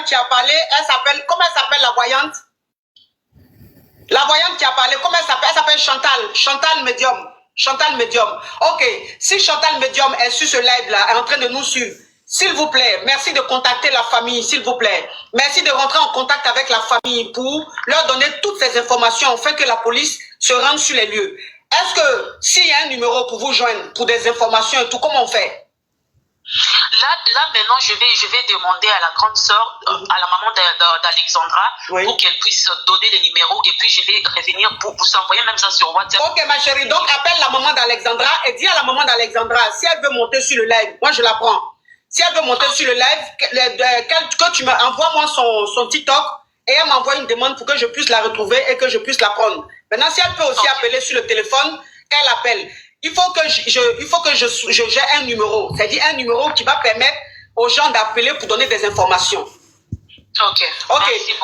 qui a parlé, elle s'appelle, comment elle s'appelle la voyante? La voyante qui a parlé, comment elle s'appelle Chantal. Chantal Medium. Chantal Medium. Ok, si Chantal Medium est sur ce live-là, est en train de nous suivre, s'il vous plaît, merci de contacter la famille, s'il vous plaît. Merci de rentrer en contact avec la famille pour leur donner toutes ces informations afin que la police se rende sur les lieux. Est-ce que s'il y a un numéro pour vous joindre, pour des informations et tout, comment on fait? Là maintenant, je vais demander à la grande sœur, à la maman d'Alexandra, oui, pour qu'elle puisse donner les numéros et puis je vais revenir pour vous envoyer même ça sur WhatsApp. Ok ma chérie, donc appelle la maman d'Alexandra et dis à la maman d'Alexandra, si elle veut monter sur le live, moi je la prends. Si elle veut monter sur le live, que tu m'envoies-moi son TikTok et elle m'envoie une demande pour que je puisse la retrouver et que je puisse la prendre. Maintenant, si elle peut aussi appeler sur le téléphone, qu'elle appelle. Il faut que j'ai un numéro, c'est-à-dire un numéro qui va permettre aux gens d'appeler pour donner des informations. Ok.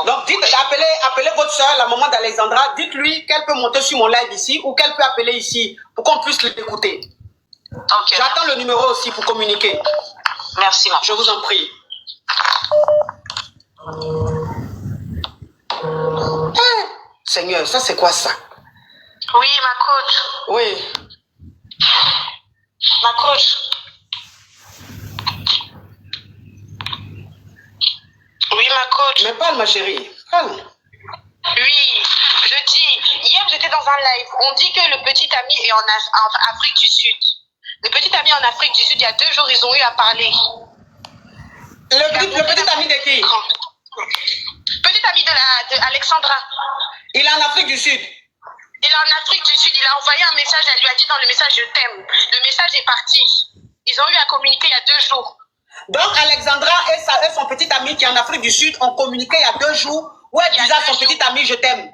Donc dites, appelez votre soeur, la maman d'Alexandra, dites-lui qu'elle peut monter sur mon live ici ou qu'elle peut appeler ici pour qu'on puisse l'écouter. Ok. J'attends le numéro aussi pour communiquer. Merci, maman. Je vous en prie. Seigneur, ça c'est quoi ça? Oui, ma coach. Oui. Ma coach. Oui, ma coach. Mais parle, ma chérie. Parle. Oui, je dis, hier j'étais dans un live. On dit que le petit ami est en Afrique du Sud. Le petit ami en Afrique du Sud, il y a 2 jours, ils ont eu à parler. Le petit ami de qui? Petit ami de Alexandra. Il est en Afrique du Sud. Il est en Afrique du Sud. Il a envoyé un message. Elle lui a dit dans le message, je t'aime. Le message est parti. Ils ont eu à communiquer il y a 2 jours. Donc, Alexandra et son petit ami qui est en Afrique du Sud ont communiqué il y a 2 jours où elle disait à son petit ami, je t'aime.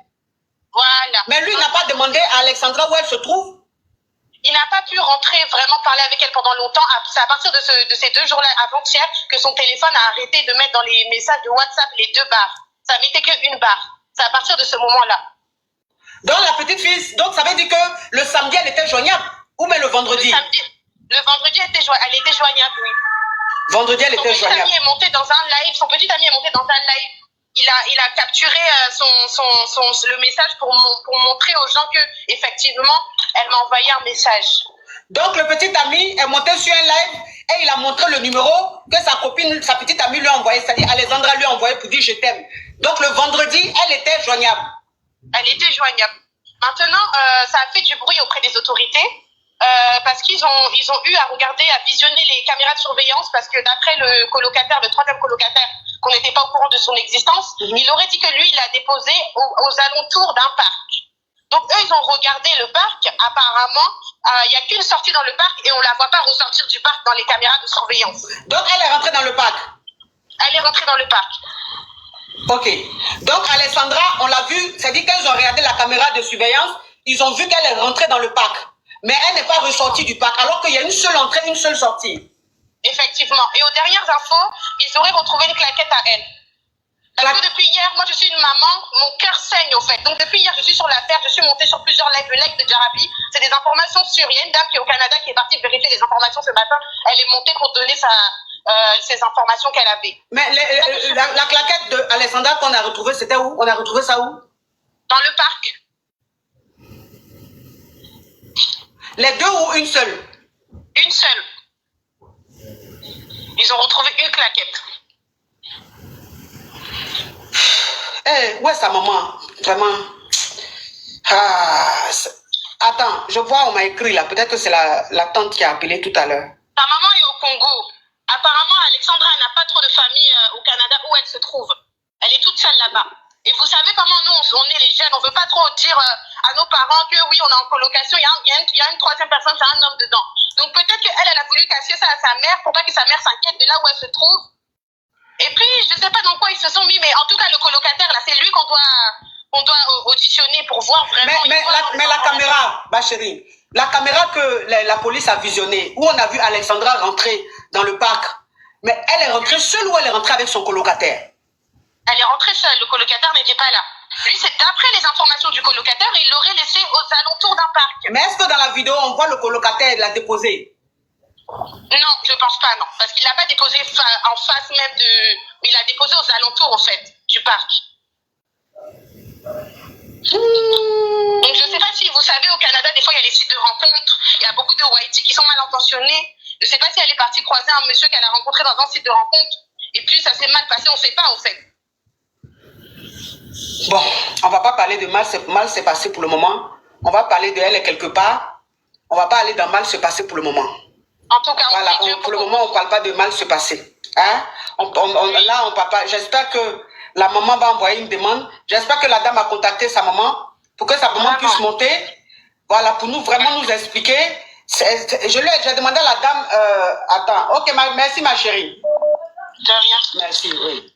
Voilà. Mais lui, il n'a pas demandé à Alexandra où elle se trouve. Il n'a pas pu rentrer vraiment parler avec elle pendant longtemps. C'est à partir de ces 2 jours-là, avant-hier, que son téléphone a arrêté de mettre dans les messages de WhatsApp les 2 barres. Ça mettait qu'une barre. C'est à partir de ce moment-là. Donc, la petite fille, donc ça veut dire que le samedi, elle était joignable. Ou même le vendredi? Le vendredi, elle était joignable, oui. Vendredi, elle était joignable. Son petit ami est monté dans un live. Son petit ami est monté dans un live. Il a capturé le message pour montrer aux gens que effectivement, elle m'a envoyé un message. Donc, le petit ami est monté sur un live et il a montré le numéro que sa petite amie lui a envoyé. C'est-à-dire, Alexandra lui a envoyé pour dire je t'aime. Donc, le vendredi, elle était joignable. Elle était joignable. Maintenant, ça a fait du bruit auprès des autorités parce qu'ils ont eu à regarder, à visionner les caméras de surveillance parce que d'après le colocataire, le 3e colocataire, qu'on n'était pas au courant de son existence, il aurait dit que lui, il l'a déposé aux alentours d'un parc. Donc, eux, ils ont regardé le parc. Apparemment, il n'y a qu'une sortie dans le parc et on ne la voit pas ressortir du parc dans les caméras de surveillance. Donc, elle est rentrée dans le parc? Elle est rentrée dans le parc. Ok. Donc, Alexandra, on l'a vu, c'est-à-dire qu'ils ont regardé la caméra de surveillance, ils ont vu qu'elle est rentrée dans le parc. Mais elle n'est pas ressortie du parc, alors qu'il y a une seule entrée, une seule sortie. Effectivement. Et aux dernières infos, ils auraient retrouvé une claquette à elle. Parce que depuis hier, moi je suis une maman, mon cœur saigne au fait. Donc depuis hier, je suis sur l'affaire, je suis montée sur plusieurs lives, le live de Jarabi. C'est des informations sûres. Il y a une dame qui est au Canada qui est partie vérifier les informations ce matin. Elle est montée pour donner ces informations qu'elle avait. Mais la claquette de Alexandra qu'on a retrouvée, c'était où? On a retrouvé ça où? Dans le parc. Les 2 ou une seule? Une seule. Ils ont retrouvé une claquette. Où est sa maman? Vraiment. Attends, je vois, on m'a écrit là. Peut-être que c'est la tante qui a appelé tout à l'heure. Ta maman est au Congo. Apparemment, Alexandra n'a pas trop de famille au Canada où elle se trouve. Elle est toute seule là-bas. Et vous savez comment nous, on est les jeunes. On ne veut pas trop dire à nos parents que oui, on est en colocation. Il y a une 3e personne, c'est un homme dedans. Donc peut-être qu'elle a voulu cacher ça à sa mère pour pas que sa mère s'inquiète de là où elle se trouve. Et puis, je ne sais pas dans quoi ils se sont mis, mais en tout cas, le colocataire, là, c'est lui qu'on doit auditionner pour voir vraiment... Mais la caméra, ma chérie, la caméra que la police a visionnée, où on a vu Alexandra rentrer dans le parc, mais elle est rentrée seule ou elle est rentrée avec son colocataire? Elle est rentrée seule, le colocataire n'était pas là. Lui, c'est d'après les informations du colocataire, il l'aurait laissé aux alentours d'un parc. Mais est-ce que dans la vidéo, on voit le colocataire la déposer? Non, je pense pas, non. Parce qu'il l'a pas déposé en face même de... Il l'a déposé aux alentours, en fait, du parc. Donc, je sais pas si vous savez, au Canada, des fois, il y a les sites de rencontres. Il y a beaucoup de Whitey qui sont mal intentionnés. Je sais pas si elle est partie croiser un monsieur qu'elle a rencontré dans un site de rencontre. Et puis, ça s'est mal passé, on sait pas, en fait. Bon, on va pas parler de mal s'est passé pour le moment. On va parler de elle et quelque part. On va pas aller dans mal se passer pour le moment. En tout cas, voilà, pour le moment, on parle pas de mal se passer. Hein? Là, on parle pas. J'espère que la maman va envoyer une demande. J'espère que la dame a contacté sa maman pour que sa maman puisse monter. Voilà, pour nous vraiment nous expliquer. J'ai demandé à la dame. Attends. Ok, merci ma chérie. De rien. Merci, oui.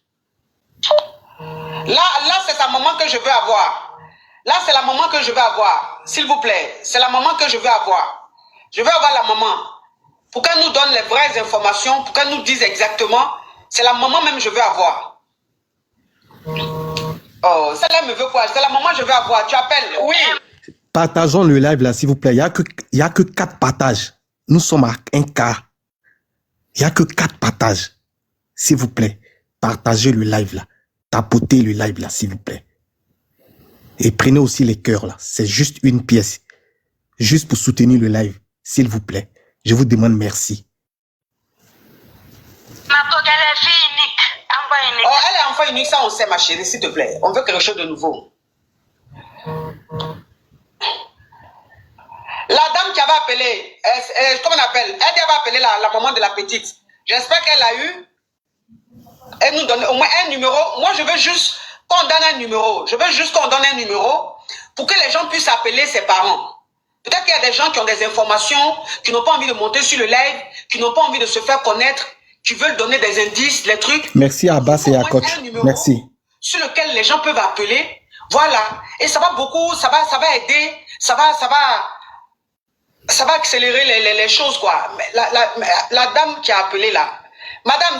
Là, c'est sa maman que je veux avoir. Là, c'est la maman que je veux avoir. S'il vous plaît, c'est la maman que je veux avoir. Je veux avoir la maman. Pour qu'elle nous donne les vraies informations, pour qu'elle nous dise exactement. C'est la maman même que je veux avoir. Oh, celle-là me veut quoi? C'est la maman que je veux avoir. Tu appelles? Oui. Partageons le live là, s'il vous plaît. Il n'y a que 4 partages. Nous sommes à 1K. Il n'y a que 4 partages. S'il vous plaît, partagez le live là. Tapotez le live là, s'il vous plaît. Et prenez aussi les cœurs là. C'est juste une pièce. Juste pour soutenir le live. S'il vous plaît. Je vous demande merci. Oh, elle est enfant unique, ça on sait ma chérie, s'il te plaît. On veut quelque chose de nouveau. La dame qui avait appelé, comment on appelle? Elle avait appelé la maman de la petite. J'espère qu'elle a eu. Elle nous donne au moins un numéro. Moi, je veux juste qu'on donne un numéro. Je veux juste qu'on donne un numéro pour que les gens puissent appeler ses parents. Peut-être qu'il y a des gens qui ont des informations, qui n'ont pas envie de monter sur le live, qui n'ont pas envie de se faire connaître, qui veulent donner des indices, des trucs. Merci à Abbas et à Coach. Merci. Sur lequel les gens peuvent appeler. Voilà. Et ça va beaucoup, ça va aider, ça va accélérer les choses, quoi. La dame qui a appelé là. Madame,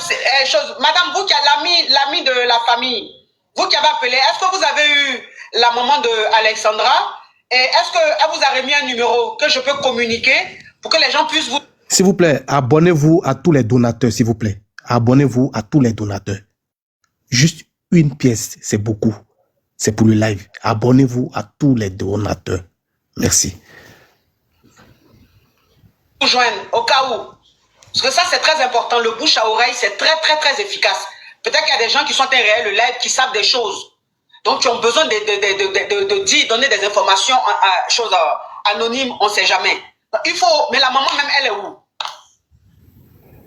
madame, vous qui êtes l'ami de la famille, vous qui avez appelé, est-ce que vous avez eu la maman de Alexandra? Et est-ce qu'elle vous a remis un numéro que je peux communiquer pour que les gens puissent vous... S'il vous plaît, abonnez-vous à tous les donateurs, s'il vous plaît. Abonnez-vous à tous les donateurs. Juste une pièce, c'est beaucoup. C'est pour le live. Abonnez-vous à tous les donateurs. Merci. Vous joindre au cas où. Parce que ça, c'est très important. Le bouche à oreille, c'est très, très, très efficace. Peut-être qu'il y a des gens qui sont derrière le live, qui savent des choses. Donc, qui ont besoin de donner des informations à choses anonymes, on ne sait jamais. Donc, il faut... Mais la maman même, elle est où?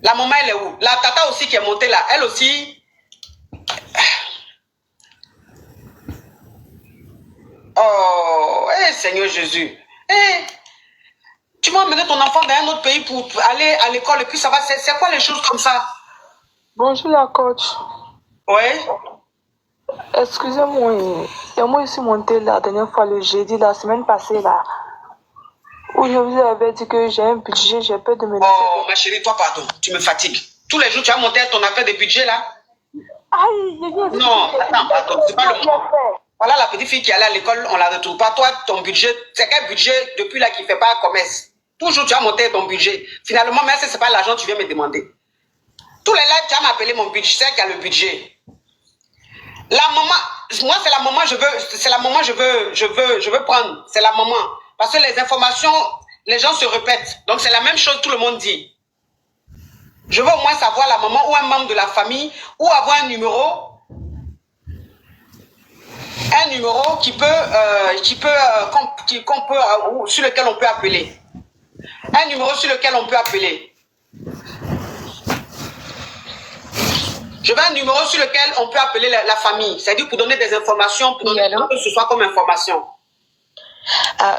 La maman, elle est où? La tata aussi qui est montée là, elle aussi... Oh, Seigneur Jésus. Tu vas emmener ton enfant dans un autre pays pour aller à l'école et puis ça va... C'est quoi les choses comme ça? Bonjour la coach. Oui. Excusez-moi, moi je suis montée la dernière fois le jeudi, la semaine passée là, où je vous avais dit que j'ai un budget, j'ai peur de me laisser. Oh ma chérie, toi pardon, tu me fatigues. Tous les jours tu vas monter ton affaire de budget là. Aïe, non, attends, pardon, c'est pas le moment. Voilà la petite fille qui allait à l'école, on la retrouve pas. Toi, ton budget, c'est quel budget depuis là qui fait pas commerce? Toujours tu vas monter ton budget. Finalement, même si c'est pas l'argent, tu viens me demander. Tous les lives, tu vas m'appeler mon budget, c'est qui a le budget. La maman, moi c'est la maman, je veux prendre, c'est la maman. Parce que les informations, les gens se répètent. Donc c'est la même chose, tout le monde dit. Je veux au moins savoir la maman ou un membre de la famille ou avoir un numéro sur lequel on peut appeler. Un numéro sur lequel on peut appeler. Je veux un numéro sur lequel on peut appeler la famille. C'est-à-dire pour donner des informations, pour donner que ce soit comme information.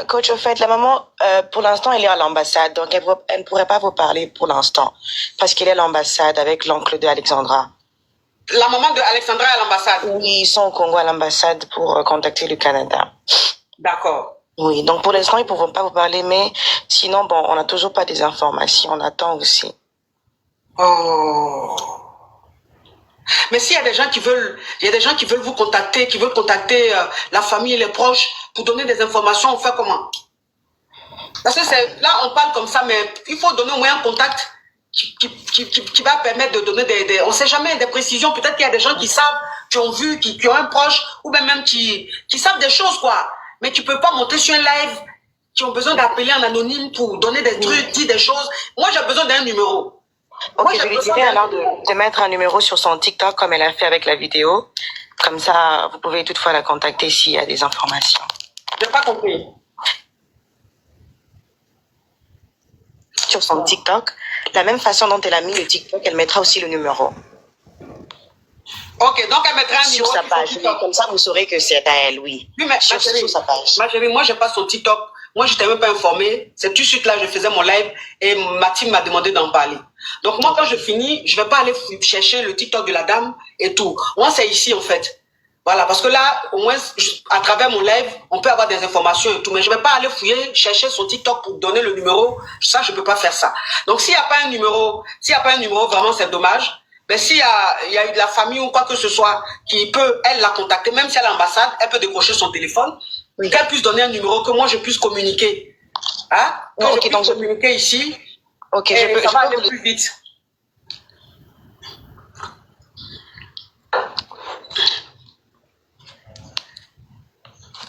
Coach, au fait, la maman, pour l'instant, elle est à l'ambassade. Donc, elle ne pourrait pas vous parler pour l'instant. Parce qu'elle est à l'ambassade avec l'oncle de Alexandra. La maman de Alexandra est à l'ambassade? Oui, ils sont au Congo à l'ambassade pour contacter le Canada. D'accord. Oui, donc pour l'instant, ils ne pourront pas vous parler. Mais sinon, bon, on n'a toujours pas des informations. On attend aussi. Oh... Mais s'il y a des gens qui veulent, vous contacter, qui veulent contacter la famille et les proches pour donner des informations, on fait comment? Parce que là, on parle comme ça, mais il faut donner au moins un contact qui va permettre de donner on ne sait jamais, des précisions. Peut-être qu'il y a des gens qui savent, qui ont vu, qui ont un proche, ou même qui savent des choses, quoi. Mais tu ne peux pas monter sur un live, qui ont besoin d'appeler en anonyme pour donner des trucs, dire des choses. Moi, j'ai besoin d'un numéro. Ok, je lui dirais alors de mettre un numéro sur son TikTok comme elle a fait avec la vidéo. Comme ça, vous pouvez toutefois la contacter s'il y a des informations. Je n'ai pas compris. Sur son TikTok, la même façon dont elle a mis le TikTok, elle mettra aussi le numéro. Ok, donc elle mettra un numéro sur sa page. Oui, comme ça, vous saurez que c'est à elle, oui. Oui, mais sur sa page. Ma chérie, moi, je n'ai pas son TikTok. Moi, je n'étais même pas informée. C'est tout de suite là, je faisais mon live et ma team m'a demandé d'en parler. Donc, moi, quand je finis, je ne vais pas aller chercher le TikTok de la dame et tout. Moi, c'est ici, en fait. Voilà, parce que là, au moins, à travers mon live, on peut avoir des informations et tout. Mais je ne vais pas aller fouiller, chercher son TikTok pour donner le numéro. Ça, je ne peux pas faire ça. Donc, s'il n'y a pas un numéro, vraiment, c'est dommage. Mais s'il y a eu de la famille ou quoi que ce soit qui peut, elle, la contacter, même si elle est à l'ambassade, elle peut décrocher son téléphone, oui. Qu'elle puisse donner un numéro, que moi je puisse communiquer. Hein? Que je puisse communiquer ici. Ok, ça va aller plus vite.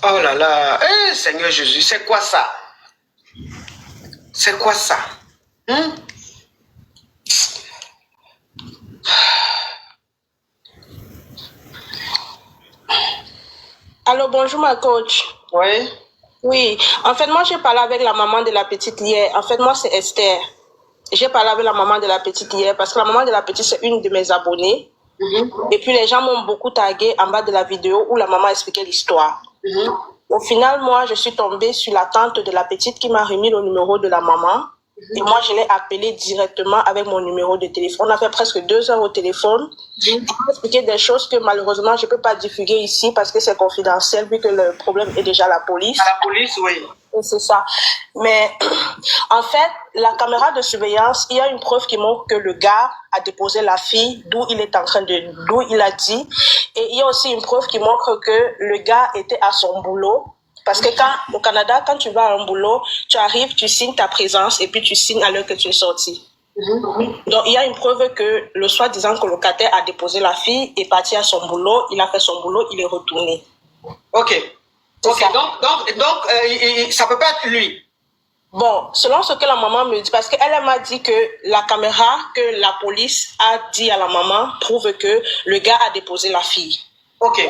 Oh là là, Seigneur Jésus, c'est quoi ça? C'est quoi ça? Allô, bonjour ma coach. Oui. Oui, en fait, moi, j'ai parlé avec la maman de la petite hier. En fait, moi, c'est Esther. J'ai parlé avec la maman de la petite hier parce que la maman de la petite, c'est une de mes abonnées. Et puis, les gens m'ont beaucoup tagué en bas de la vidéo où la maman expliquait l'histoire. Au final, moi, je suis tombée sur la tante de la petite qui m'a remis le numéro de la maman. Et moi, je l'ai appelée directement avec mon numéro de téléphone. On a fait presque 2 heures au téléphone. Je m'a expliqué des choses que malheureusement, je ne peux pas divulguer ici parce que c'est confidentiel vu que le problème est déjà la police. À la police, oui. Et c'est ça. Mais en fait, la caméra de surveillance, il y a une preuve qui montre que le gars a déposé la fille d'où il a dit. Et il y a aussi une preuve qui montre que le gars était à son boulot. Parce que au Canada, quand tu vas à un boulot, tu arrives, tu signes ta présence et puis tu signes à l'heure que tu es sorti. Donc, il y a une preuve que le soi-disant colocataire a déposé la fille, est parti à son boulot, il a fait son boulot, il est retourné. Ok. Donc, ça peut pas être lui. Bon, selon ce que la maman me dit, parce qu'elle m'a dit que la caméra que la police a dit à la maman prouve que le gars a déposé la fille. Ok.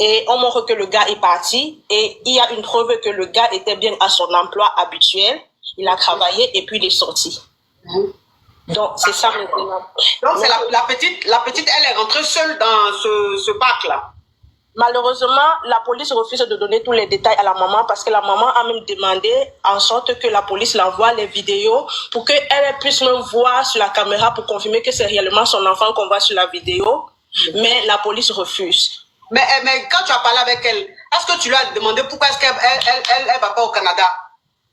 Et on montre que le gars est parti et il y a une preuve que le gars était bien à son emploi habituel. Il a travaillé et puis il est sorti. Donc, c'est ça maintenant. Donc, c'est la petite, elle est rentrée seule dans ce parc-là. Malheureusement, la police refuse de donner tous les détails à la maman parce que la maman a même demandé en sorte que la police l'envoie les vidéos pour qu'elle puisse même voir sur la caméra pour confirmer que c'est réellement son enfant qu'on voit sur la vidéo. Mais la police refuse. Mais quand tu as parlé avec elle, est-ce que tu lui as demandé pourquoi est-ce qu'elle ne va pas au Canada?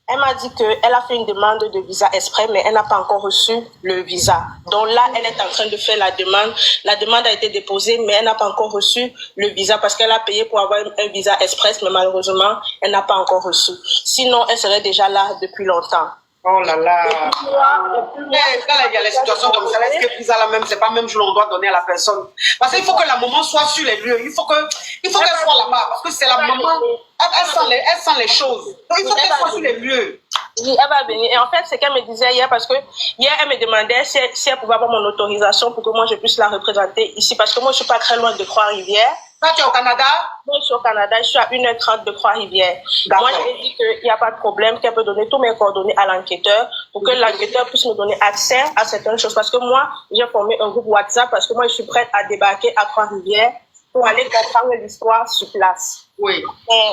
Elle m'a dit qu'elle a fait une demande de visa exprès, mais elle n'a pas encore reçu le visa. Donc là, elle est en train de faire la demande. La demande a été déposée, mais elle n'a pas encore reçu le visa parce qu'elle a payé pour avoir un visa express, mais malheureusement, elle n'a pas encore reçu. Sinon, elle serait déjà là depuis longtemps. Oh là là. Il y a les situations comme ça. Est-ce que visa là même, c'est pas même jour on doit donner à la personne? Parce qu'il faut que la maman soit sur les lieux. Il faut qu'elle soit là-bas. Parce que c'est la maman. Elle sent les choses. Donc il faut qu'elle soit sur les lieux. Oui, elle va venir. Et en fait, c'est qu'elle me disait hier, parce que hier, elle me demandait si elle pouvait avoir mon autorisation pour que moi, je puisse la représenter ici. Parce que moi, je suis pas très loin de Trois-Rivières. Toi, tu es au Canada? Moi, je suis au Canada. Je suis à 1h30 de Trois-Rivières. Moi, je lui ai dit qu'il n'y a pas de problème, qu'elle peut donner tous mes coordonnées à l'enquêteur pour que l'enquêteur puisse me donner accès à certaines choses. Parce que moi, j'ai formé un groupe WhatsApp parce que moi, je suis prête à débarquer à Trois-Rivières pour aller comprendre l'histoire sur place. Oui. Et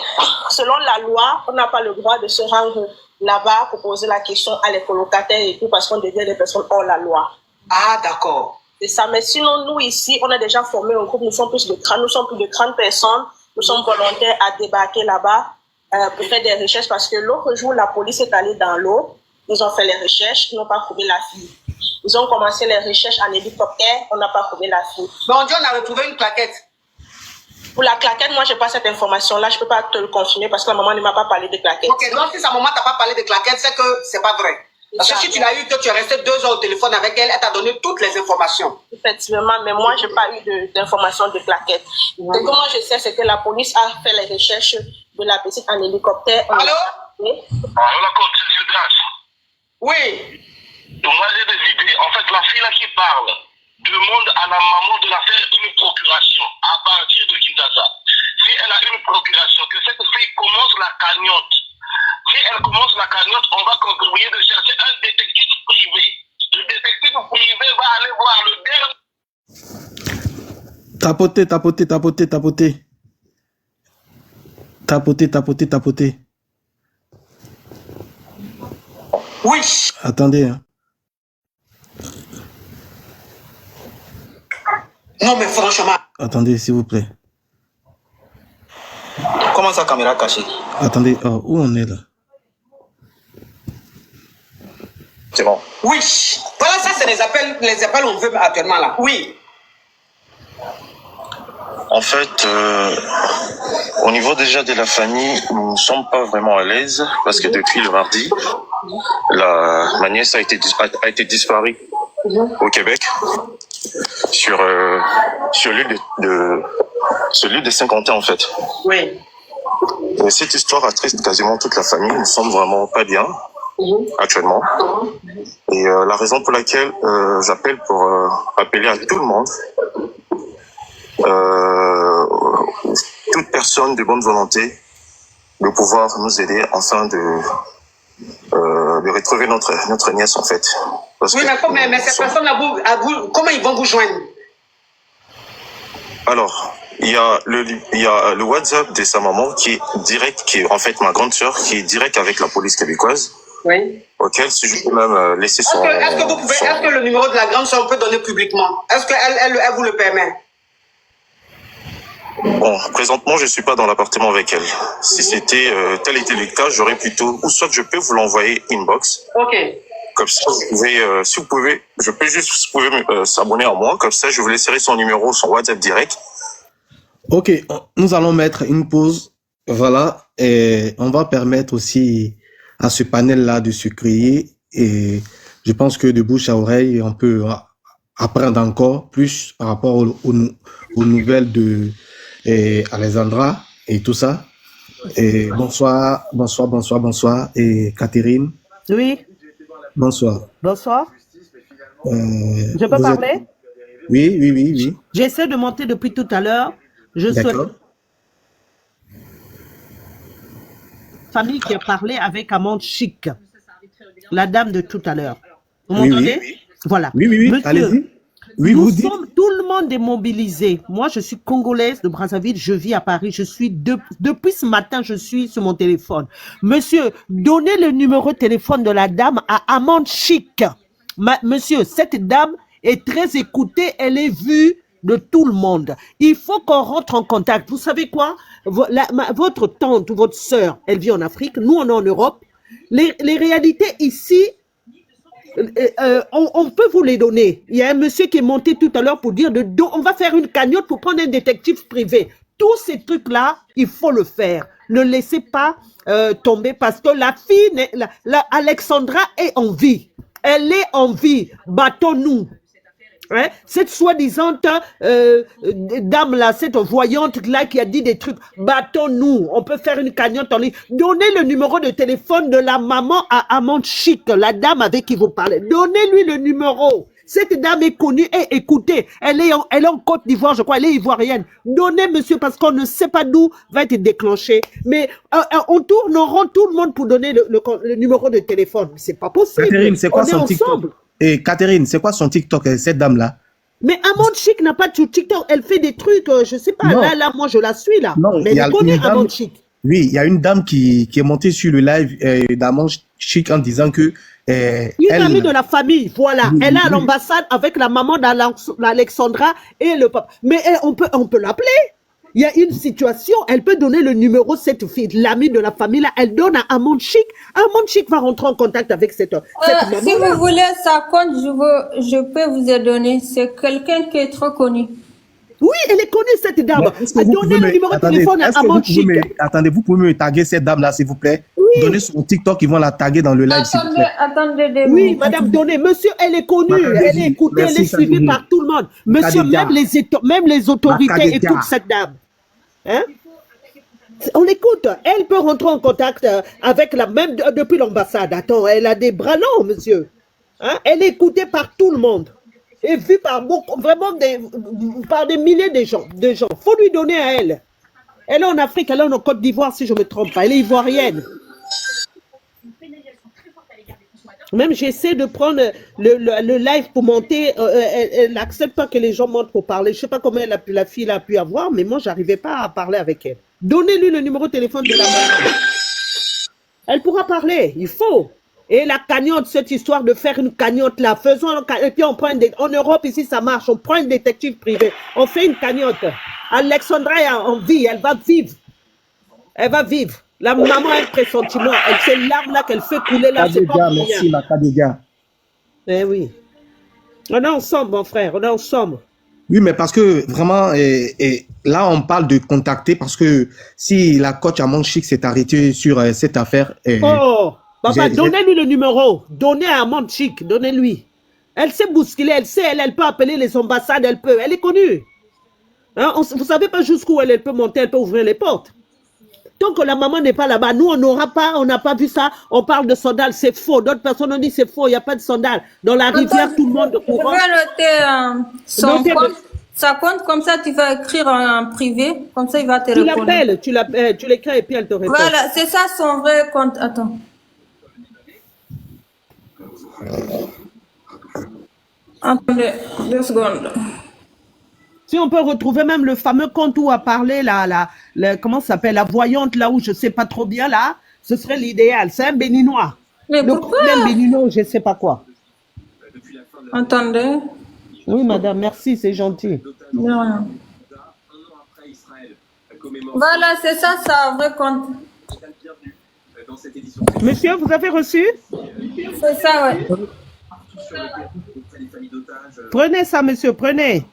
selon la loi, on n'a pas le droit de se rendre là-bas pour poser la question à les colocataires et tout parce qu'on devient des personnes hors la loi. Ah, d'accord. C'est ça. Mais sinon, nous ici, on a déjà formé un groupe. Nous sommes plus de 30 personnes. Nous sommes volontaires à débarquer là-bas pour faire des recherches parce que l'autre jour, la police est allée dans l'eau. Ils ont fait les recherches. Ils n'ont pas trouvé la fille. Ils ont commencé les recherches en hélicoptère. On n'a pas trouvé la fille. Mais on dit on a retrouvé une claquette. Pour la claquette, moi, je n'ai pas cette information-là. Je ne peux pas te le confirmer parce que la maman ne m'a pas parlé de claquette. Ok, donc si sa maman t'a pas parlé de claquette, c'est que c'est pas vrai. Parce que si tu l'as eu, que tu es resté 2 heures au téléphone avec elle, elle t'a donné toutes les informations. Effectivement, mais moi, je n'ai pas eu d'informations de plaquettes. Ce que moi, je sais, c'est que la police a fait les recherches de la petite en hélicoptère. Allô? Oui. Moi, j'ai des idées. En fait, la fille là qui parle demande à la maman de la faire une procuration à partir de Kinshasa. Si elle a une procuration, que cette fille commence la cagnotte. Si elle commence la cagnotte, on va contribuer de chercher un détective privé. Le détective privé va aller voir le dernier. Tapoter, tapoter, tapoter, tapoter. Tapoter, tapoter, tapoter. Oui. Attendez, hein. Non, mais franchement. Attendez, s'il vous plaît. Comment ça, caméra cachée? Attendez, oh, où on est là? C'est bon. Oui. Voilà, ça, c'est les appels on veut actuellement là. Oui. En fait, au niveau déjà de la famille, nous ne sommes pas vraiment à l'aise parce que depuis le mardi, ma nièce a été disparue au Québec sur l'île de Saint-Quentin en fait. Oui. Et cette histoire attriste quasiment toute la famille. Nous ne sommes vraiment pas bien actuellement. Et la raison pour laquelle j'appelle pour appeler à tout le monde, toute personne de bonne volonté, de pouvoir nous aider afin de retrouver notre nièce en fait. Parce oui, mais ces personnes-là, comment ils vont vous joindre? Alors, il y a le WhatsApp de sa maman qui est direct, qui est en fait ma grande sœur, qui est direct avec la police québécoise. Oui. Auquel si je peux même laisser son... Est-ce que le numéro de la grande sœur peut donner publiquement? Est-ce qu'elle vous le permet? Bon, présentement, je suis pas dans l'appartement avec elle. Si c'était tel était le cas, j'aurais plutôt... Ou soit je peux vous l'envoyer inbox. Ok. Comme ça, si vous pouvez, vous pouvez s'abonner à moi. Comme ça, je vous laisserai son numéro, son WhatsApp direct. Ok, nous allons mettre une pause. Voilà, et on va permettre aussi à ce panel-là de se créer. Et je pense que de bouche à oreille, on peut apprendre encore plus par rapport aux nouvelles de Alexandra et tout ça. Et bonsoir. Et Catherine. Oui. Bonsoir. Bonsoir. Je peux parler? Oui. J'essaie de monter depuis tout à l'heure. Je souhaite... Famille qui a parlé avec Amande Chic, la dame de tout à l'heure. Vous m'entendez? Oui. Voilà. Oui. Monsieur, Allez-y. Oui, nous vous dites. tout le monde est mobilisé. Moi, je suis congolaise de Brazzaville, je vis à Paris, depuis ce matin, je suis sur mon téléphone. Monsieur, donnez le numéro de téléphone de la dame à Amande Chic. Monsieur, cette dame est très écoutée, elle est vue de tout le monde. Il faut qu'on rentre en contact. Vous savez quoi? Votre tante ou votre sœur, elle vit en Afrique, nous on est en Europe. Les réalités ici, on peut vous les donner. Il y a un monsieur qui est monté tout à l'heure pour dire on va faire une cagnotte pour prendre un détective privé. Tous ces trucs-là, il faut le faire. Ne laissez pas tomber parce que la fille, Alexandra est en vie. Elle est en vie. Battons-nous. Hein? Cette soi-disant dame-là, cette voyante-là qui a dit des trucs, battons-nous, on peut faire une cagnotte en ligne. Donnez le numéro de téléphone de la maman à Amande Chic, la dame avec qui vous parlez. Donnez-lui le numéro. Cette dame est connue et écoutez, elle est en Côte d'Ivoire, je crois, elle est ivoirienne. Donnez, monsieur, parce qu'on ne sait pas d'où va être déclenché. Mais on rend tout le monde pour donner le numéro de téléphone. C'est pas possible. Catherine, c'est quoi son TikTok? Ensemble. Et Catherine, c'est quoi son TikTok, cette dame-là? Mais Amande Chic n'a pas de TikTok. Elle fait des trucs, je sais pas. Non. Là, moi, je la suis, là. Non, mais elle connaît Amande Chic. Oui, il y a une dame qui est montée sur le live d'Amande Chic en disant que... une amie de la famille, voilà. Oui, elle est à l'ambassade avec la maman d'Alexandra et le papa. Mais on peut l'appeler. Il y a une situation, elle peut donner le numéro, cette fille, l'amie de la famille, là, elle donne à Amande Chic. Amande Chic va rentrer en contact avec cette maman. Si vous voulez ça compte, je peux vous en donner. C'est quelqu'un qui est trop connu. Oui, elle est connue, cette dame. Donnez le numéro de téléphone à Amande Chic. Attendez, vous pouvez me taguer cette dame-là, s'il vous plaît? Oui, Donnez son TikTok, ils vont la taguer dans le live, s'il vous plaît. Attendez 2 Oui, minutes. madame, donnez. Monsieur, elle est connue, elle est écoutée, elle est suivie par tout le monde. Monsieur, même les autorités écoutent cette dame. Hein? On l'écoute. Elle peut rentrer en contact avec même depuis l'ambassade. Attends, elle a des bras longs, monsieur. Hein? Elle est écoutée par tout le monde. Et vue par beaucoup, vraiment par des milliers de gens. Faut lui donner à elle. Elle est en Afrique, elle est en Côte d'Ivoire, si je ne me trompe pas. Elle est ivoirienne. Même j'essaie de prendre le live pour monter. Elle n'accepte pas que les gens montent pour parler. Je ne sais pas comment la fille a pu avoir, mais moi, je n'arrivais pas à parler avec elle. Donnez-lui le numéro de téléphone de la maman. Elle pourra parler, il faut. Et la cagnotte, cette histoire de faire une cagnotte là, faisons et puis on prend en Europe, ici ça marche, on prend un détective privé, on fait une cagnotte. Alexandra est en vie, elle va vivre. Elle va vivre. La maman a un pressentiment. C'est l'arme là qu'elle fait couler là. C'est pas pour merci, la Kadega. Eh oui. On est ensemble, mon frère, on est ensemble. Oui, mais parce que vraiment, là, on parle de contacter parce que si la coach Amon Chic s'est arrêtée sur cette affaire. Oh, papa, donnez-lui le numéro. Donnez à Amon Chic, donnez-lui. Elle sait bousculer, elle sait, elle peut appeler les ambassades, elle est connue. Hein, vous ne savez pas jusqu'où elle peut monter, elle peut ouvrir les portes. Tant que la maman n'est pas là-bas, nous, on n'a pas vu ça. On parle de sandales, c'est faux. D'autres personnes ont dit c'est faux, il n'y a pas de sandales. Dans la rivière, tout le monde courant. Je vais noter son compte. Ça compte, comme ça, tu vas écrire en privé. Comme ça, il va te répondre. Tu l'appelles, tu l'écris et puis elle te répond. Voilà, c'est ça son vrai compte. Attends. Attendez, 2 secondes. Si on peut retrouver même le fameux compte où a parlé comment ça s'appelle, la voyante là où je ne sais pas trop bien là, ce serait l'idéal. C'est un béninois. Mais le pourquoi? Un béninois, je ne sais pas quoi. Attendez. Oui, madame, merci, c'est gentil. De rien. Voilà, c'est ça, ça, un vrai compte. Monsieur, vous avez reçu? C'est ça, ouais. Prenez ça, monsieur, prenez.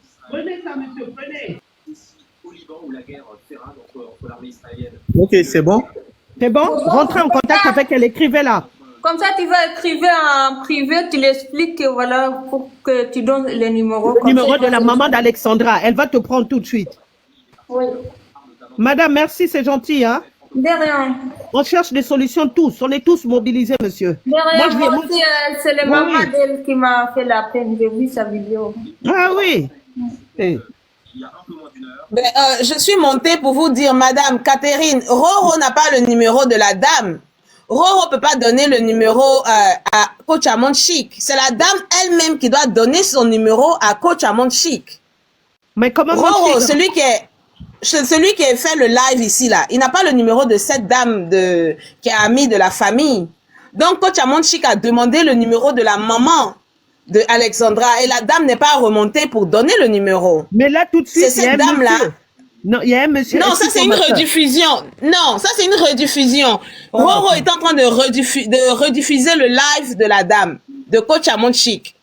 Ok, c'est bon. C'est bon? Rentrez en contact avec elle, écrivez-la. Comme ça, tu vas écrire en privé, tu l'expliques que voilà, pour que tu donnes le numéro. Le numéro de la maman d'Alexandra, elle va te prendre tout de suite. Oui. Madame, merci, c'est gentil, hein? De rien. On cherche des solutions tous, on est tous mobilisés, monsieur. De rien, Moi, moi aussi, c'est le maman d'elle qui m'a fait la peine, j'ai vu sa vidéo. Ah oui. Hey. Ben, je suis montée pour vous dire, Madame Catherine, Roro n'a pas le numéro de la dame. Roro peut pas donner le numéro à Coach Amon Chic. C'est la dame elle-même qui doit donner son numéro à Coach Amon Chic. Mais comment Roro, celui qui a fait le live ici là, il n'a pas le numéro de cette dame qui est amie de la famille. Donc Coach Amon Chic a demandé le numéro de la maman de Alexandra et la dame n'est pas remontée pour donner le numéro. Mais là tout de suite, c'est cette dame là. Non, il y a un monsieur. Non, ça c'est une rediffusion. Non, ça c'est une rediffusion. Roro est en train de rediffuser le live de la dame, de Coach Amon Chic.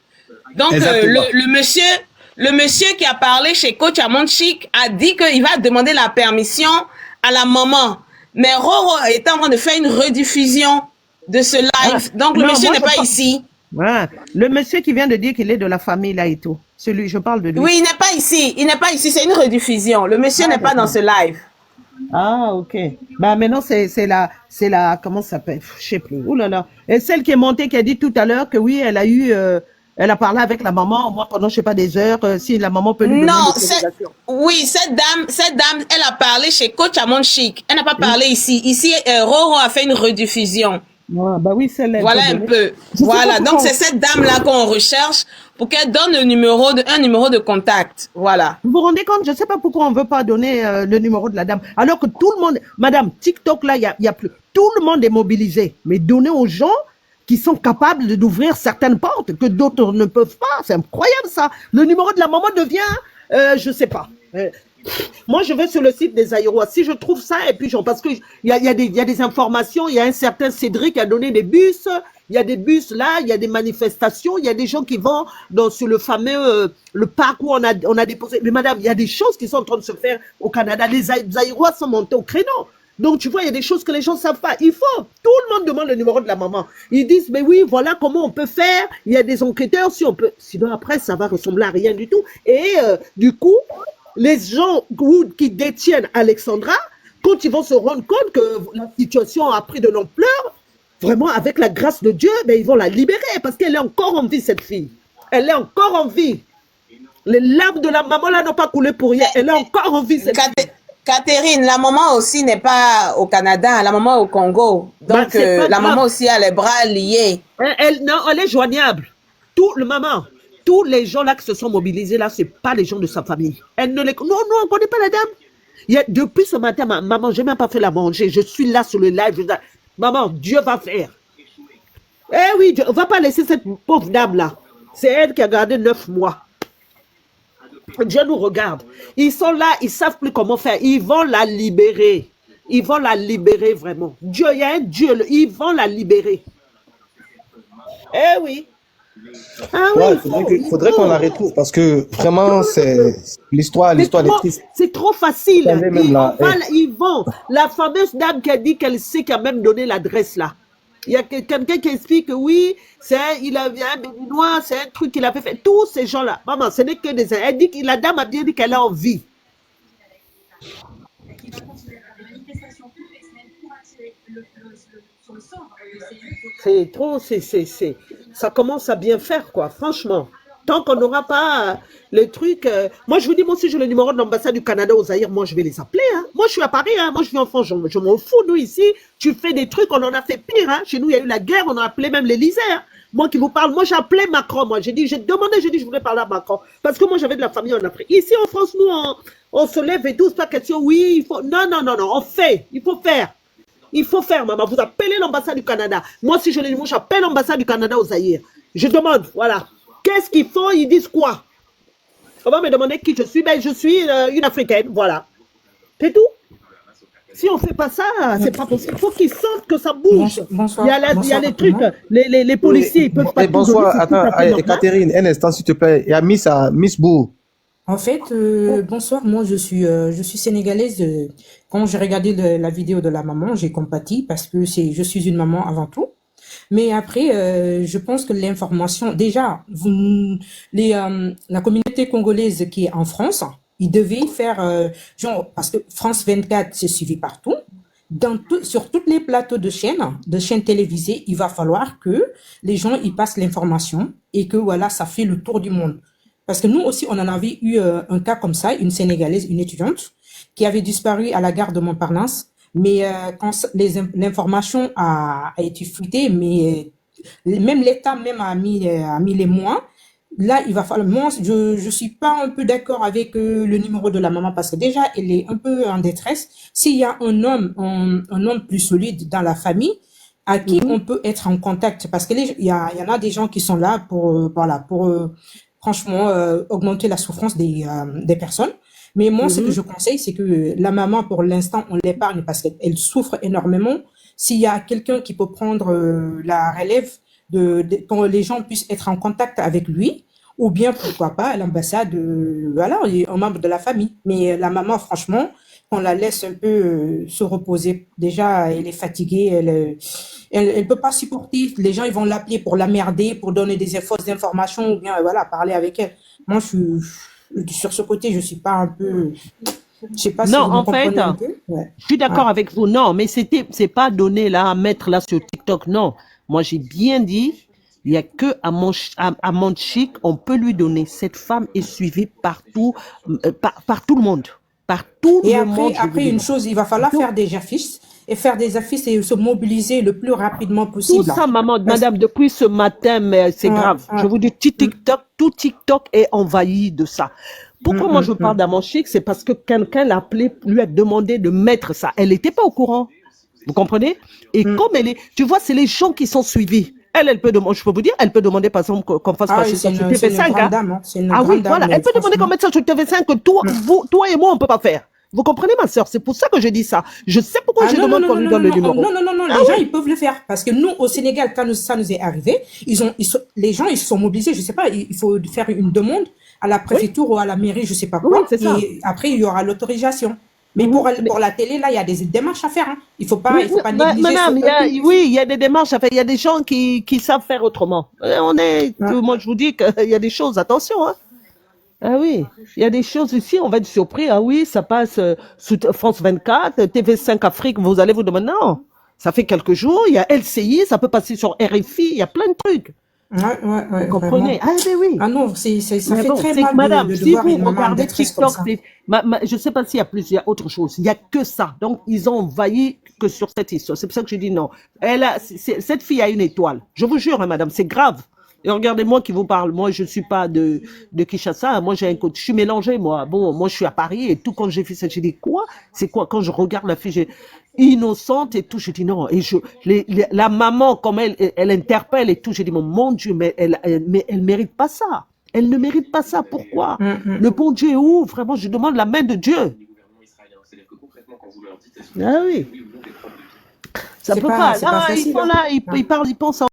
Donc le monsieur qui a parlé chez Coach Amon Chic a dit qu'il va demander la permission à la maman. Mais Roro est en train de faire une rediffusion de ce live. Donc le monsieur n'est pas ici. Ah, le monsieur qui vient de dire qu'il est de la famille là et tout. Celui, je parle de lui. Oui, il n'est pas ici. Il n'est pas ici. C'est une rediffusion. Le monsieur n'est pas dans ce live. Ah, ok. Bah, maintenant, c'est la, comment ça s'appelle? Je sais plus. Ouh là là. Et celle qui est montée, qui a dit tout à l'heure que oui, elle a parlé avec la maman, moi, pendant, je sais pas, des heures, si la maman peut lui donner oui, cette dame, elle a parlé chez Coach Amon Chic. Elle n'a pas parlé ici. Ici, Roro a fait une rediffusion. Ah, bah oui, celle-là. Voilà un peu. Voilà. Donc, c'est cette dame-là qu'on recherche pour qu'elle donne un numéro de contact. Voilà. Vous vous rendez compte? Je sais pas pourquoi on veut pas donner le numéro de la dame. Alors que tout le monde, madame, TikTok, là, il y a plus. Tout le monde est mobilisé. Mais donner aux gens qui sont capables d'ouvrir certaines portes que d'autres ne peuvent pas. C'est incroyable, ça. Le numéro de la maman devient, je sais pas. Moi, je vais sur le site des Aïrois. Si je trouve ça, et puis parce que il y a des informations, il y a un certain Cédric qui a donné des bus, il y a des bus là, il y a des manifestations, il y a des gens qui vont sur le fameux le parc où on a déposé. Mais madame, il y a des choses qui sont en train de se faire au Canada. Les Aïrois sont montés au créneau. Donc, tu vois, il y a des choses que les gens ne savent pas. Il faut. Tout le monde demande le numéro de la maman. Ils disent, mais oui, voilà comment on peut faire. Il y a des enquêteurs, si on peut. Sinon, après, ça va ressembler à rien du tout. Et du coup, les gens qui détiennent Alexandra, quand ils vont se rendre compte que la situation a pris de l'ampleur, vraiment, avec la grâce de Dieu, ben, ils vont la libérer parce qu'elle est encore en vie, cette fille. Elle est encore en vie. Les larmes de la maman là n'ont pas coulé pour rien. Elle est encore en vie, cette fille. Catherine, la maman aussi n'est pas au Canada, la maman est au Congo. Donc, la maman aussi a les bras liés. Non, elle est joignable. Tous les gens là qui se sont mobilisés là, c'est pas les gens de sa famille. Elle ne les... Non, on ne connaît pas la dame. Depuis ce matin, maman, je n'ai même pas fait la manger. Je suis là sur le live. Maman, Dieu va faire. Eh oui, on ne va pas laisser cette pauvre dame là. C'est elle qui a gardé 9 mois. Dieu nous regarde. Ils sont là, ils ne savent plus comment faire. Ils vont la libérer. Ils vont la libérer vraiment. Dieu, il y a un Dieu, ils vont la libérer. Eh oui. Ah oui, ouais, il faudrait qu'on la retrouve parce que vraiment, c'est l'histoire est triste. C'est trop facile. Ils vont. La fameuse dame qui a dit qu'elle sait qui a même donné l'adresse là. Il y a quelqu'un qui explique que oui, il a un béninois, c'est un truc qu'il avait fait. Tous ces gens-là, maman, ce n'est que des... Elle dit que la dame a bien dit qu'elle a envie. C'est trop, ça commence à bien faire, quoi, franchement. Tant qu'on n'aura pas les trucs... moi, je vous dis, moi, si j'ai le numéro de l'ambassade du Canada au Zaïre, moi, je vais les appeler. Hein. Moi, je suis à Paris. Hein. Moi, je vis en France. Je m'en fous, nous, ici. Tu fais des trucs, on en a fait pire. Hein. Chez nous, il y a eu la guerre. On a appelé même l'Élysée. Hein. Moi qui vous parle, moi, j'ai appelé Macron. Moi, j'ai demandé, je voulais parler à Macron. Parce que moi, j'avais de la famille en Afrique. Ici, en France, nous, on se lève et tout. C'est pas question, oui, il faut... Non, on fait. Il faut faire. Il faut faire, maman. Vous appelez l'ambassade du Canada. Moi, si je l'ai dit, moi, j'appelle l'ambassade du Canada au Zaïre. Je demande, voilà. Qu'est-ce qu'ils font? Ils disent quoi? On va me demander qui je suis. Ben, je suis une Africaine, voilà. C'est tout. Si on ne fait pas ça, c'est pas possible. Il faut qu'ils sentent que ça bouge. Bonsoir. Il y a les trucs, les policiers, ils peuvent pas... Bonsoir, attends, Catherine, un instant, s'il te plaît. Il y a Miss Bou. En fait, bonsoir, moi je suis sénégalaise. Quand j'ai regardé la vidéo de la maman, j'ai compati parce que je suis une maman avant tout. Mais après, je pense que l'information, déjà, la communauté congolaise qui est en France, ils devaient faire, parce que France 24, c'est suivi partout. Sur tous les plateaux de chaînes télévisées, il va falloir que les gens ils passent l'information et que voilà, ça fait le tour du monde. Parce que nous aussi, on en avait eu un cas comme ça, une Sénégalaise, une étudiante, qui avait disparu à la gare de Montparnasse. Mais quand l'information a été fuitée, mais même l'État même a mis les mois, là, il va falloir... Moi, je suis pas un peu d'accord avec le numéro de la maman parce que déjà, elle est un peu en détresse. S'il y a un homme plus solide dans la famille, à qui on peut être en contact, parce qu'il y en a des gens qui sont là pour franchement augmenter la souffrance des personnes. Mais moi, ce que je conseille, c'est que la maman, pour l'instant, on l'épargne parce qu'elle souffre énormément. S'il y a quelqu'un qui peut prendre la relève, pour que les gens puissent être en contact avec lui, ou bien, pourquoi pas, à l'ambassade, voilà, un membre de la famille. Mais la maman, franchement, on la laisse un peu se reposer. Déjà, elle est fatiguée, elle peut pas supporter. Les gens, ils vont l'appeler pour l'emmerder, pour donner des fausses informations, ou bien, voilà, parler avec elle. Moi, sur ce côté, je suis pas un peu... Je sais pas si vous me comprenez un peu. Ouais. Je suis d'accord avec vous. Non, mais c'est pas donné là, à mettre là sur TikTok. Non. Moi, j'ai bien dit, il y a que à Manchik, on peut lui donner. Cette femme est suivie partout, par tout le monde. Par tout le monde. Et après, une chose, il va falloir faire des affiches et se mobiliser le plus rapidement possible. Tout ça, madame, depuis ce matin, mais c'est grave. Je vous dis, tout TikTok est envahi de ça. Pourquoi moi je parle d'Amanchik? C'est parce que quelqu'un l'a appelé, lui a demandé de mettre ça. Elle n'était pas au courant. Vous comprenez? Et comme elle est, tu vois, c'est les gens qui sont suivis. Elle peut demander, je peux vous dire, elle peut demander par exemple qu'on fasse passer ça sur TV5. Ah oui, voilà, elle peut demander qu'on mette ça sur TV5 que toi et moi on peut pas faire. Vous comprenez, ma sœur? C'est pour ça que je dis ça. Je sais pourquoi je demande qu'on lui donne le numéro. Non, les gens, ils peuvent le faire. Parce que nous, au Sénégal, quand ça nous est arrivé, les gens, ils se sont mobilisés. Je sais pas, il faut faire une demande à la préfecture ou à la mairie, je sais pas quoi. Oui, c'est ça. Et après, il y aura l'autorisation. Mais pour la télé, là, il y a des démarches à faire. Hein. Il ne faut pas négliger madame, oui, il y a des démarches à faire. Il y a des gens qui savent faire autrement. Moi, je vous dis qu'il y a des choses, attention. Hein. Ah oui, il y a des choses ici, on va être surpris. Ah oui, ça passe sous France 24, TV5 Afrique, vous allez vous demander, non, ça fait quelques jours, il y a LCI, ça peut passer sur RFI, il y a plein de trucs. Ouais, vous comprenez? Ah ben oui. Ah non, ça fait très mal madame, de si voir vous une maman regardez d'actrice comme TikTok, ça. je ne sais pas s'il y a plus, il y a autre chose. Il n'y a que ça. Donc, ils ont envahi que sur cette histoire. C'est pour ça que je dis non. Cette fille a une étoile. Je vous jure, hein, madame, c'est grave. Et regardez-moi qui vous parle. Moi, je ne suis pas de Kinshasa. Moi, j'ai un coach. Je suis mélangé, moi. Bon, moi, je suis à Paris et tout. Quand j'ai fait ça, j'ai dit quoi? C'est quoi? Quand je regarde la fille, innocente et tout, j'ai dit non. Et la maman, comme elle interpelle et tout, j'ai dit mon Dieu, mais elle mérite pas ça. Elle ne mérite pas ça. Pourquoi? Le bon Dieu est où? Vraiment, je demande la main de Dieu. Ah oui. Ça peut pas. Là, ils sont là, ils pensent à